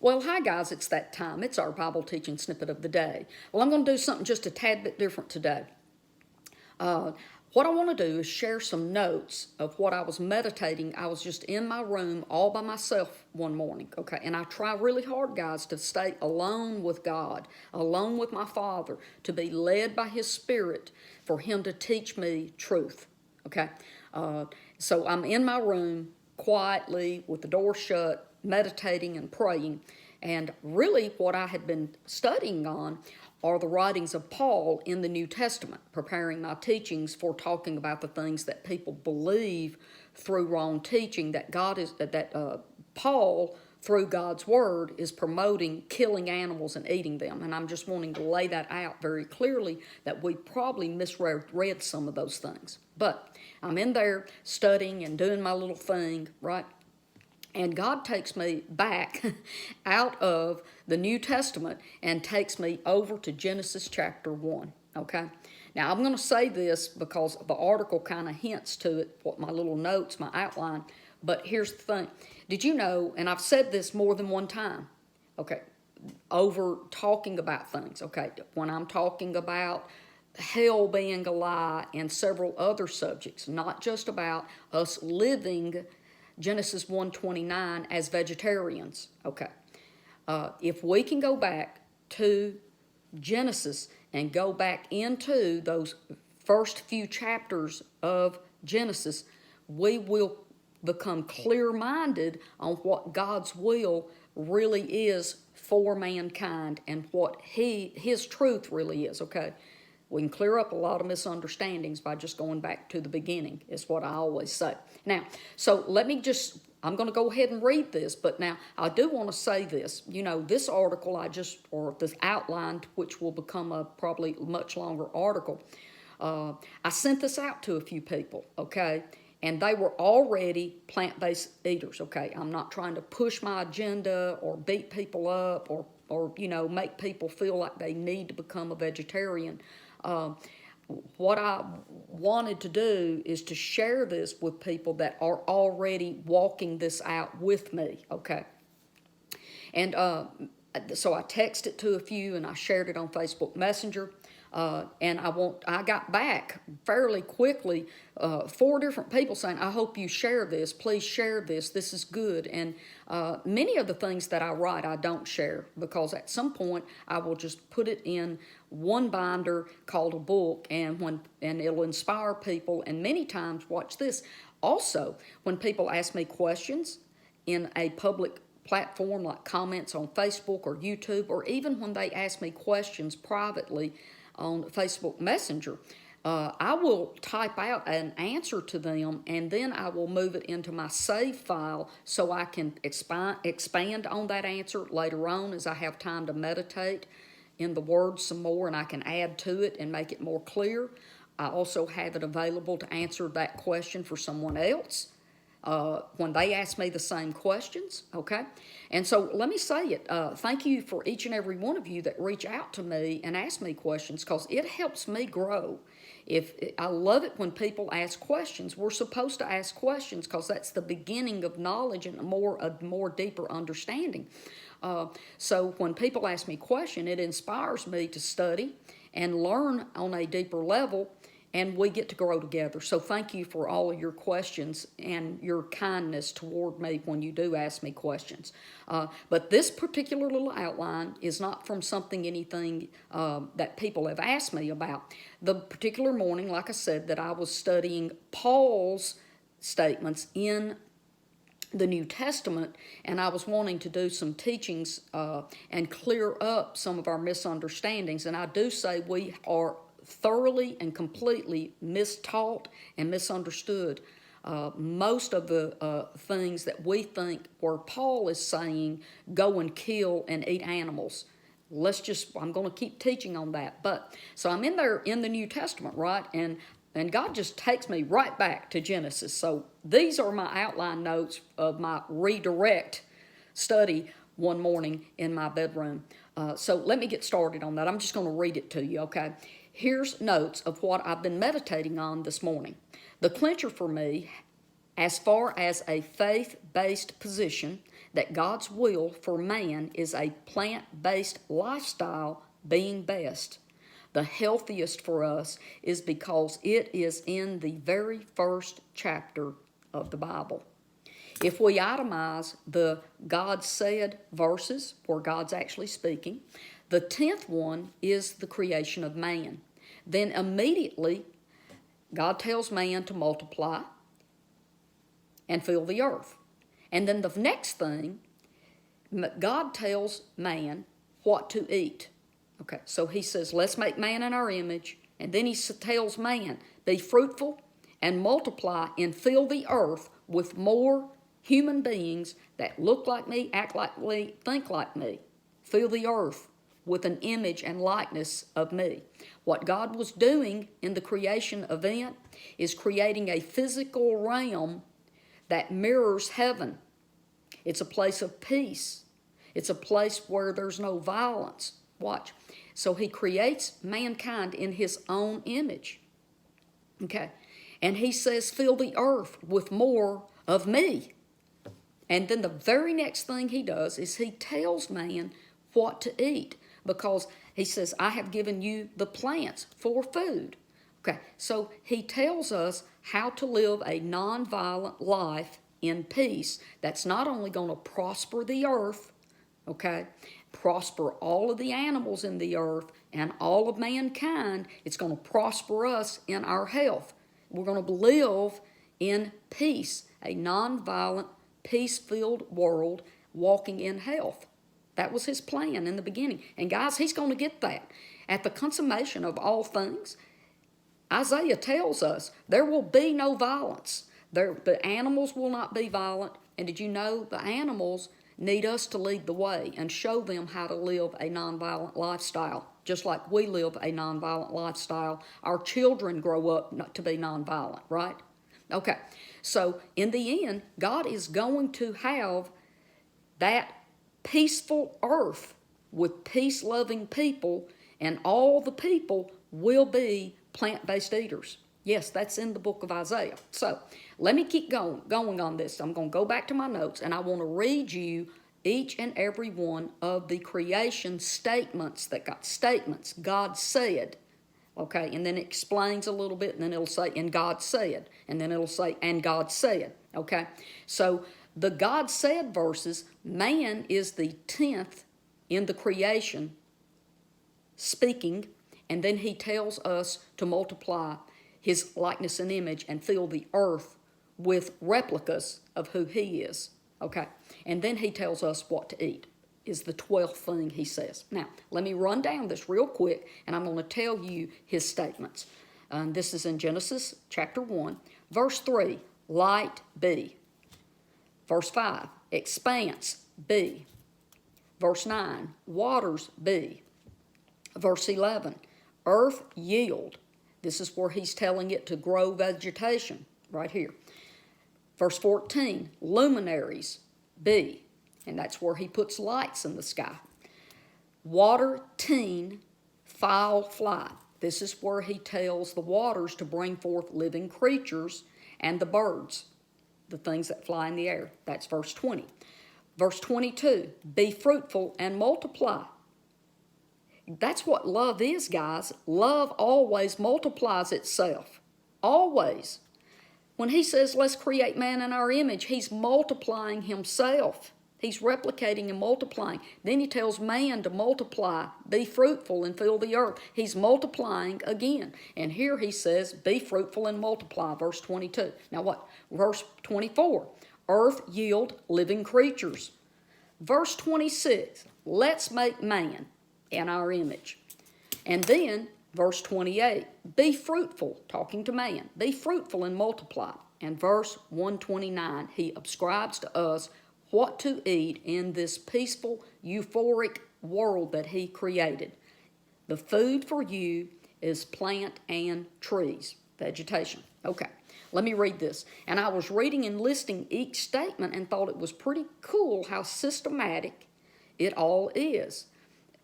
Well, hi guys, it's that time. It's our Bible teaching snippet of the day. Well, I'm going to do something just a tad bit different today. What I want to do is share some notes of what I was meditating. I was just in my room all by myself one morning, okay? And I try really hard, guys, to stay alone with God, alone with my Father, to be led by His Spirit for Him to teach me truth, okay? So I'm in my room quietly with the door shut, meditating and praying. And really, what I had been studying on are the writings of Paul in the New Testament, preparing my teachings for talking about the things that people believe through wrong teaching, that Paul, through God's Word, is promoting killing animals and eating them. And I'm just wanting to lay that out very clearly, that we probably misread some of those things. But I'm in there studying and doing my little thing, right? And God takes me back out of the New Testament and takes me over to Genesis chapter 1, okay? Now, I'm going to say this because the article kind of hints to it, what my little notes, my outline, but here's the thing. Did you know, and I've said this more than one time, okay, over talking about things, okay, when I'm talking about hell being a lie and several other subjects, not just about us living Genesis 1:29 as vegetarians, okay. If we can go back to Genesis and go back into those first few chapters of Genesis, we will become clear-minded on what God's will really is for mankind and what His truth really is, okay? We can clear up a lot of misunderstandings by just going back to the beginning, is what I always say. Now, so I'm going to go ahead and read this, but now I do want to say this. You know, this article or this outline, which will become a probably much longer article, I sent this out to a few people, okay? And they were already plant-based eaters, okay? I'm not trying to push my agenda or beat people up or make people feel like they need to become a vegetarian. What I wanted to do is to share this with people that are already walking this out with me, okay? And so I texted to a few and I shared it on Facebook Messenger. And I got back fairly quickly, 4 different people saying, I hope you share this, please share this is good. And many of the things that I write I don't share, because at some point I will just put it in one binder called a book, and it'll inspire people. And many times, watch this, also when people ask me questions in a public platform like comments on Facebook or YouTube, or even when they ask me questions privately on Facebook Messenger, I will type out an answer to them, and then I will move it into my save file so I can expand on that answer later on as I have time to meditate in the Word some more, and I can add to it and make it more clear. I also have it available to answer that question for someone else when they ask me the same questions, okay? And so let me say it. Thank you for each and every one of you that reach out to me and ask me questions, because it helps me grow. I love it when people ask questions. We're supposed to ask questions because that's the beginning of knowledge and a more deeper understanding. So when people ask me questions, it inspires me to study and learn on a deeper level, and we get to grow together. So thank you for all of your questions and your kindness toward me when you do ask me questions. But this particular little outline is not from anything that people have asked me about. The particular morning, like I said, that I was studying Paul's statements in the New Testament, and I was wanting to do some teachings and clear up some of our misunderstandings. And I do say we are thoroughly and completely mistaught and misunderstood most of the things that we think where Paul is saying go and kill and eat animals. I'm going to keep teaching on that. But so I'm in there in the New Testament, right? And God just takes me right back to Genesis. So these are my outline notes of my redirect study one morning in my bedroom. So let me get started on that. I'm just going to read it to you, okay? Here's notes of what I've been meditating on this morning. The clincher for me, as far as a faith-based position that God's will for man is a plant-based lifestyle being best. The healthiest for us is because it is in the very first chapter of the Bible. If we itemize the God said verses, where God's actually speaking, the 10th one is the creation of man. Then immediately, God tells man to multiply and fill the earth. And then the next thing, God tells man what to eat. Okay, so he says, let's make man in our image. And then he tells man, be fruitful and multiply and fill the earth with more human beings that look like me, act like me, think like me. Fill the earth with an image and likeness of me. What God was doing in the creation event is creating a physical realm that mirrors heaven. It's a place of peace. It's a place where there's no violence. Watch. So he creates mankind in his own image. Okay. And he says, fill the earth with more of me. And then the very next thing he does is he tells man what to eat, because he says, I have given you the plants for food. Okay, so he tells us how to live a nonviolent life in peace that's not only going to prosper the earth, okay, prosper all of the animals in the earth and all of mankind, it's going to prosper us in our health. We're going to live in peace, a nonviolent, peace-filled world walking in health. That was his plan in the beginning. And guys, he's going to get that. At the consummation of all things, Isaiah tells us there will be no violence. The animals will not be violent. And did you know the animals need us to lead the way and show them how to live a nonviolent lifestyle, just like we live a nonviolent lifestyle. Our children grow up to be nonviolent, right? Okay, so in the end, God is going to have that peaceful earth with peace-loving people, and all the people will be plant-based eaters. Yes, that's in the book of Isaiah. So let me keep going on this. I'm going to go back to my notes, and I want to read you each and every one of the creation statements God said. Okay, and then it explains a little bit, and then it'll say, and God said, and then it'll say, and God said. Okay, so the God said verses, man is the 10th in the creation speaking, and then he tells us to multiply his likeness and image and fill the earth with replicas of who he is. Okay, and then he tells us what to eat is the 12th thing he says. Now, let me run down this real quick, and I'm going to tell you his statements. This is in Genesis chapter 1. Verse 3, light be. Verse 5, expanse be. Verse 9, waters be. Verse 11, earth yield. This is where he's telling it to grow vegetation, right here. Verse 14, luminaries be. And that's where he puts lights in the sky. Water teen, fowl fly. This is where he tells the waters to bring forth living creatures and the birds, the things that fly in the air. That's verse 20. Verse 22, be fruitful and multiply. That's what love is, guys. Love always multiplies itself. Always. When he says, let's create man in our image, he's multiplying himself. He's replicating and multiplying. Then he tells man to multiply, be fruitful, and fill the earth. He's multiplying again. And here he says, be fruitful and multiply, verse 22. Now what? Verse 24, earth yield living creatures. Verse 26, let's make man in our image. And then, verse 28, be fruitful, talking to man. Be fruitful and multiply. And verse 129, he ascribes to us what to eat in this peaceful, euphoric world that he created. The food for you is plant and trees, vegetation. Okay, let me read this. And I was reading and listing each statement and thought it was pretty cool how systematic it all is.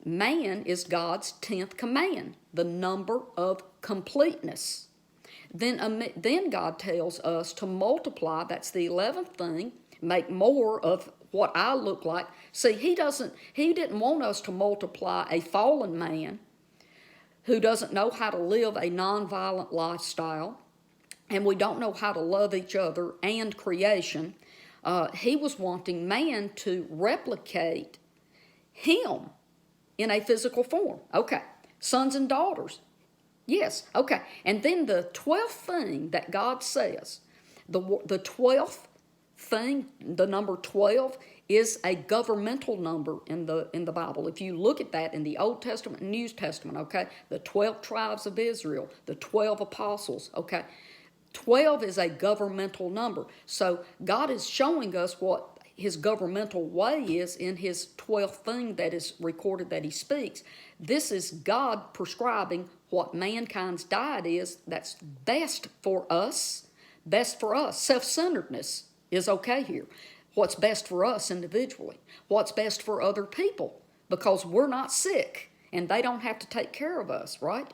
Man is God's 10th command, the number of completeness. Then God tells us to multiply, that's the 11th thing, make more of what I look like. See, he didn't want us to multiply a fallen man who doesn't know how to live a nonviolent lifestyle, and we don't know how to love each other and creation. He was wanting man to replicate him in a physical form. Okay, sons and daughters. Yes, okay. And then the 12th thing that God says, the 12th thing, the number 12, is a governmental number in the Bible. If you look at that in the Old Testament and New Testament, okay, the 12 tribes of Israel, the 12 apostles, okay, 12 is a governmental number. So God is showing us what his governmental way is in his 12th thing that is recorded that he speaks. This is God prescribing what mankind's diet is that's best for us. Best for us. Self-centeredness is okay here. What's best for us individually. What's best for other people, because we're not sick and they don't have to take care of us, right?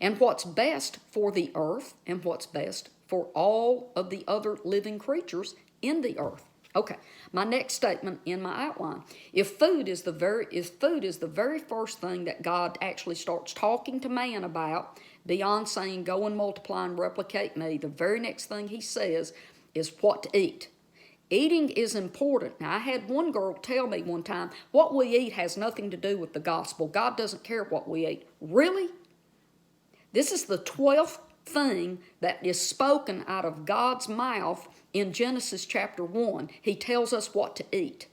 And what's best for the earth and what's best for all of the other living creatures in the earth. Okay, my next statement in my outline. If food is the very first thing that God actually starts talking to man about, beyond saying go and multiply and replicate me, the very next thing he says is what to eat. Eating is important. Now, I had one girl tell me one time, what we eat has nothing to do with the gospel. God doesn't care what we eat. Really? This is the 12th thing that is spoken out of God's mouth in Genesis chapter 1. He tells us what to eat.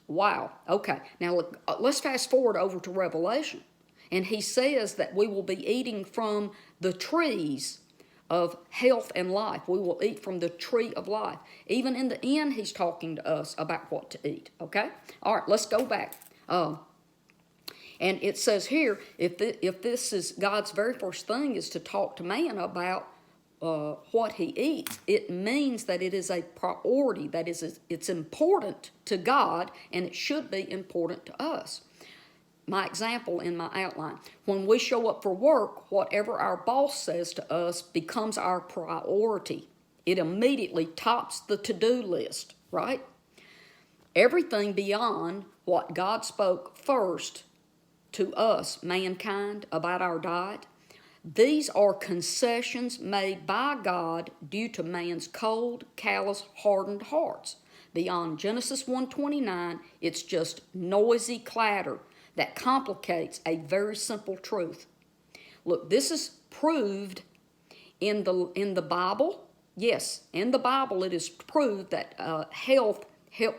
Wow. Okay. Now, look, let's fast forward over to Revelation. And he says that we will be eating from the trees of health and life. We will eat from the tree of life. Even in the end, he's talking to us about what to eat. Okay? All right, let's go back. And it says here, if this is God's very first thing is to talk to man about what he eats, it means that it is a priority. That is, it's important to God, and it should be important to us. My example in my outline. When we show up for work, whatever our boss says to us becomes our priority. It immediately tops the to-do list, right? Everything beyond what God spoke first to us, mankind, about our diet, these are concessions made by God due to man's cold, callous, hardened hearts. Beyond Genesis 1:29, it's just noisy clatter that complicates a very simple truth. Look, this is proved in the Bible. Yes, in the Bible it is proved that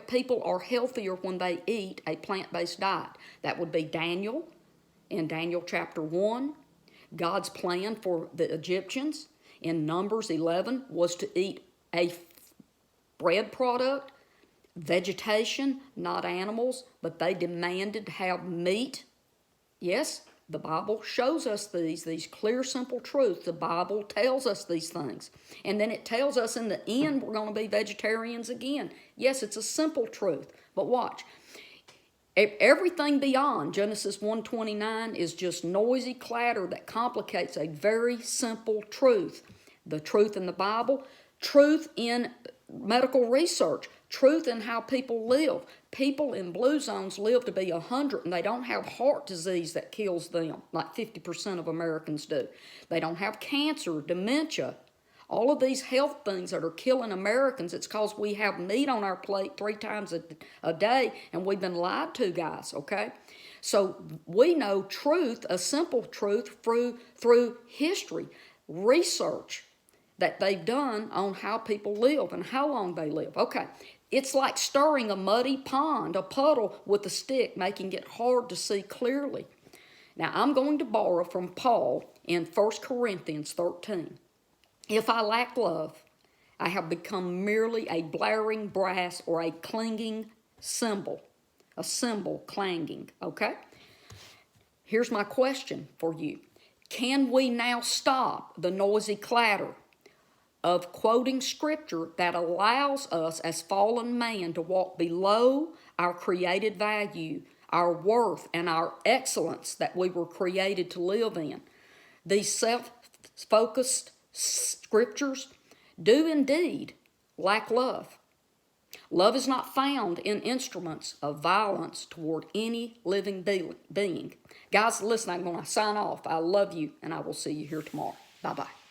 people are healthier when they eat a plant-based diet. That would be Daniel in Daniel chapter 1. God's plan for the Egyptians in Numbers 11 was to eat a bread product, vegetation, not animals, but they demanded to have meat. Yes, the Bible shows us these clear, simple truths. The Bible tells us these things. And then it tells us in the end we're going to be vegetarians again. Yes, it's a simple truth. But watch. Everything beyond Genesis 1:29 is just noisy clatter that complicates a very simple truth. The truth in the Bible, truth in medical research, truth in how people live. People in blue zones live to be 100 and they don't have heart disease that kills them like 50% of Americans do. They don't have cancer, dementia. All of these health things that are killing Americans, it's because we have meat on our plate 3 times a day and we've been lied to, guys, okay? So we know truth, a simple truth, through history, research that they've done on how people live and how long they live. Okay, it's like stirring a muddy pond, a puddle with a stick, making it hard to see clearly. Now, I'm going to borrow from Paul in 1 Corinthians 13. If I lack love, I have become merely a blaring brass or a clanging cymbal, a cymbal clanging, okay? Here's my question for you. Can we now stop the noisy clatter of quoting scripture that allows us as fallen man to walk below our created value, our worth, and our excellence that we were created to live in? These self-focused scriptures do indeed lack love. Love is not found in instruments of violence toward any living being. Guys, listen, I'm going to sign off. I love you, and I will see you here tomorrow. Bye-bye.